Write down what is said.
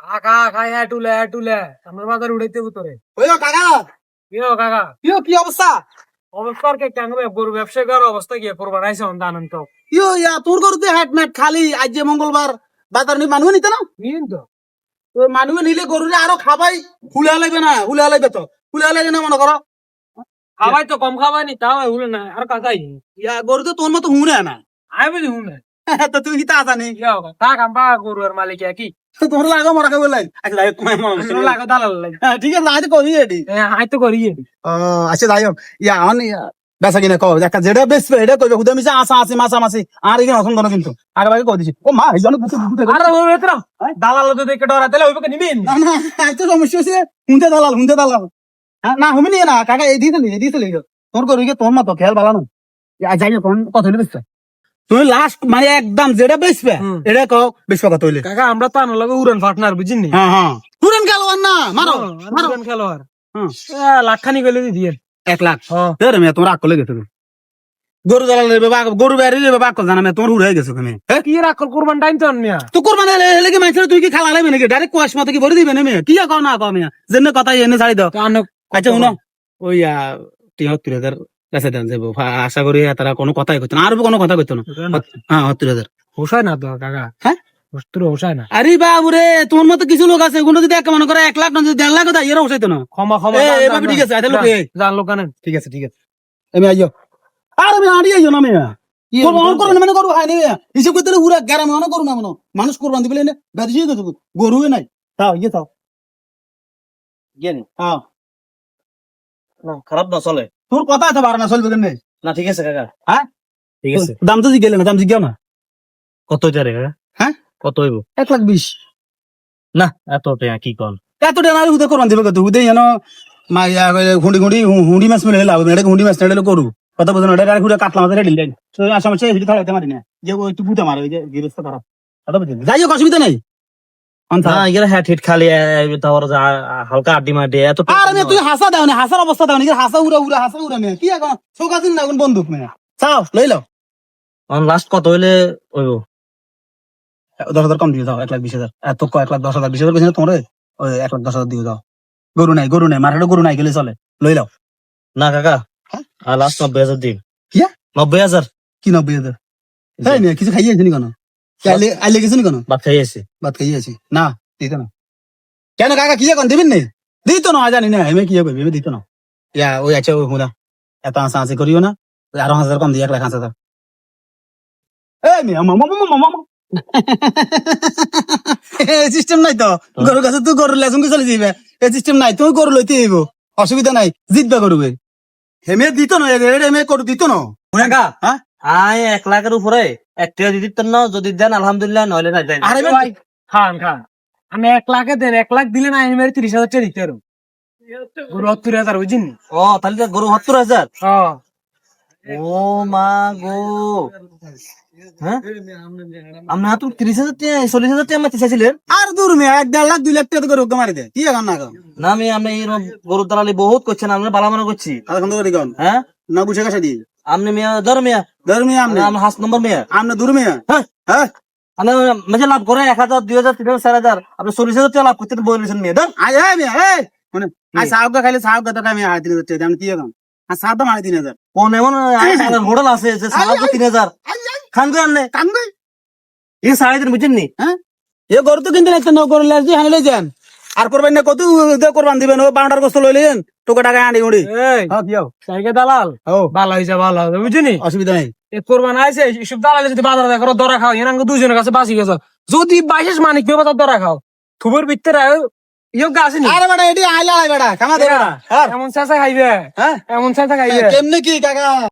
কাকা খায় টুলে আমার বাজার উড়াইতে ভিতরে ওইও কাকা কাকা কি অবস্থা? অবস্থার কে কেন গরু ব্যবসা করার অবস্থা কি করবার আইসে অনন্ত তোর করতে হাট ম্যাট খালি আজ যে মঙ্গলবার বাজার নি মানুষ নিতে না নিন তো মানুষ নিলে গরুরে আরো খাবাই হুলে লাগবে না হুলে লাগবে তো হুলে লাগবে না মনে করো খাবাই তো কম খাবাই নি তাও উলে না আর কাকাই গরু তো তোর মতো হুনে না আই বুঝি হুনে তো তুই হিতা আসা নেই কাক আম্বা গরুর মালিক কি তোর লাগো মরা খাবে লাই আচ্ছা যাই হোক লাগো দালাল লাগে ঠিক আছে আজ করি এডি আই তো করি আচ্ছা যাই হোক অন বেসা কিনা কো দেখা যেটা বেশ এটা কইবে হুদা মিছা আসা আসি মাছা মাছি আর এখানে অসম দন কিন্তু আগে ভাগে কই দিছি ও মা এই জন্য আরে ও এতরা দালাল তো দেখে ডরা তাহলে ওইবে নিবেন না না এত সমস্যা হচ্ছে হুঁতে দালাল হ্যাঁ না হুমি নিয়ে না কাকা এই দিয়েছিলি তোর করি তোর মতো খেয়াল ভালো না যাই হোক কথা হইলে বেসবে তুমি লাস্ট মানে একদম যেটা বেসবে এটা কও বেসবে কথা হইলে কাকা আমরা তো আনার লগে উড়ান পার্টনার বুঝিনি হ্যাঁ তুরেন গেল না মারো উড়ান খেলোয়াড় লাখখানি গেলে দিয়ে 1 লাখ তোর মেয়ে তোমরা আকলে গেছো গরু জ্বালা লেবে গরু বেরি লেবে বাক জানা মে তোমার হুড়ে গেছো তুমি কি রাখল করবান টাইম তো আনমিয়া তো কোরবান এলে কি মাইছে তুই কি খালা লাইবে নাকি ডাইরেক্ট কোয়াশ মতো কি ভরে দিবে না মেয়ে কি কও না কও মেয়ে জেনে কথা এনে ছাড়ি দাও আচ্ছা শুনো ওই 73,000 কাছে দেন যাবো আশা করি তারা কোনো কথাই কইতো না আর কোনো কথা কইতো না হ্যাঁ 73,000 হোসায় না তো কাকা হ্যাঁ তোর হোসায় না আরে বাবু রে তোমার মতো কিছু লোক আছে কোনো যদি এক মনে করে 1 লাখ না যদি 1.5 লাখ দেয় এরা হোসাইতো না ক্ষমা এভাবে ঠিক আছে লোক জান লোকানে ঠিক আছে আমি আইও আর আমি আড়ি আইও না মেয়া কোরবান করো না মানে গরু হয় না হিসাব করতে পুরা গ্রামে অনেক গরু না মনে মানুষ কোরবান দিবে না বেশি গেছে গরু নাই তাও তাও গেনি হ্যাঁ না খারাপ না চলে তোর কথা আছে বার না চলবে কেন না ঠিক আছে কাকা হ্যাঁ ঠিক আছে দাম তো জিজ্ঞেস না দাম জিজ্ঞাও না কত হইতারে কাকা হ্যাঁ কত হইব 1,20,000 না এত টাকা কি কল এত টাকা আর হুদে কোরবান দিবে কত হুদে জানো মা হুন্ডি মাছ মিলে লাভ এটা হুন্ডি মাছ নেড়ে করু কথা বুঝো না এটা হুদে কাটলাম রেডি লাইন তো আসামে হিডি খাওয়াইতে মারি না যে ওই একটু বুঝতে মারো ওই যে গিরস্ত খারাপ কথা বুঝলি যাই হোক অসুবিধা নাই না এগুলা হ্যাট হিট খালি তারপর হালকা আড্ডি মাড্ডি এত আর আমি তুই হাসা দাও না হাসার অবস্থা দাও না হাসা উড়া মেয়ে কি এখন চোখ আছে না এখন বন্দুক মেয়ে চাও লই লও লাস্ট কত হইলে হইব 10,000 কম দিয়ে দাও 1,20,000 এত 1,10,000 20,000 বেশি তোমার ওই 1,10,000 দিয়ে দাও গরু নাই মার্কেটে গরু নাই গেলে চলে লই লও না কাকা আর লাস্ট 90,000 দিন কি 90,000 কি 90,000 তাই মেয়ে কিছু খাইয়েছি নি কেন আইলে কিছু নি কেন ভাত খাইয়েছে ভাত খাইয়েছি না দিত না কেন কাকা কি এখন দিবেন নি দিত না জানি না আমি কি করবি দিত না ওই আছে ওই হুদা এত আসা আসি করিও না ওই 11,000 কম দিয়ে 1,05,000 এই মেয়ে মামা সিস্টেম নাই তো গরুর কাছে তুই গরুর লেসুন চলে যাবে এই সিস্টেম নাই তুই গরু লইতে আইব অসুবিধা নাই জিতবা করবে হেমে দিত না হেমে করু দিত না কাকা হ্যাঁ আয় 1 লাখের উপরে একটা দিয়ে দিতেন না যদি দেন আলহামদুলিল্লাহ নইলে না দেন আরে ভাই খান আমি 1 লাখে দেন 1 লাখ দিলে না আমি 30,000 টাকা দিতে পারো গরু 70,000 বুঝিনি ও তাহলে তো গরু 70,000 হ্যাঁ ও মা গো হ্যাঁ আমরা তো 30,000 টাকা 40,000 টাকা মারতে চাইছিলেন আর দূর মেয়ে 1.5 লাখ 2 লাখ টাকা করে ওকে মারি দে কি এখন না না আমি আপনি গরু দালালি বহুত করছেন আমরা বালা মনে করছি এখন তো করি হ্যাঁ না বুঝে কাছে দি আপনি মিয়া ধর মিয়া ধর মেয়ে আমনে আমি হাস নম্বর মিয়া আমনে দূর মেয়ে হ্যাঁ হ্যাঁ আপনি মাঝে লাভ করে 1,000 2,000 3,000 4,000 আপনি 40,000 টাকা লাভ করতে বলেছেন মেয়ে ধর আয় আয় মেয়ে এই মানে আই সাউকা খাইলে সাউকা তো আমি 3,000 টাকা আমি কি এখন আর সাউকা মারি 3,000 কোন এমন হোটেল আছে যে 3,000 খান গো আপনি কাম গই এই 3,500 বুঝছেন নি হ্যাঁ এ গরু তো কিনতে লাগছে না গরু লাজি হানলে যান আর করবেন না কত কোরবান দিবেন ও 12টার গোস্ত লইলেন তোকে টাকা আনি উড়ি এই হ্যাঁ কি হও সাইকে দালাল ও ভালো হইছে বুঝিনি অসুবিধা নাই এ কোরবান আইছে এসব দালাল যদি বাজার দেখো দরা খাও এনাঙ্গ দুজনের কাছে বাঁচি গেছ যদি বাইশেষ মানিক মেয়ে বাজার দরা খাও থুবর ভিতরে ইয়োগা আসেনি আরে বেটা এটি আইলা বেটা কামা দে বেটা এমন চেঁচা খাইবে হ্যাঁ এমন চেঁচা খাইবে কেমনে কি কাকা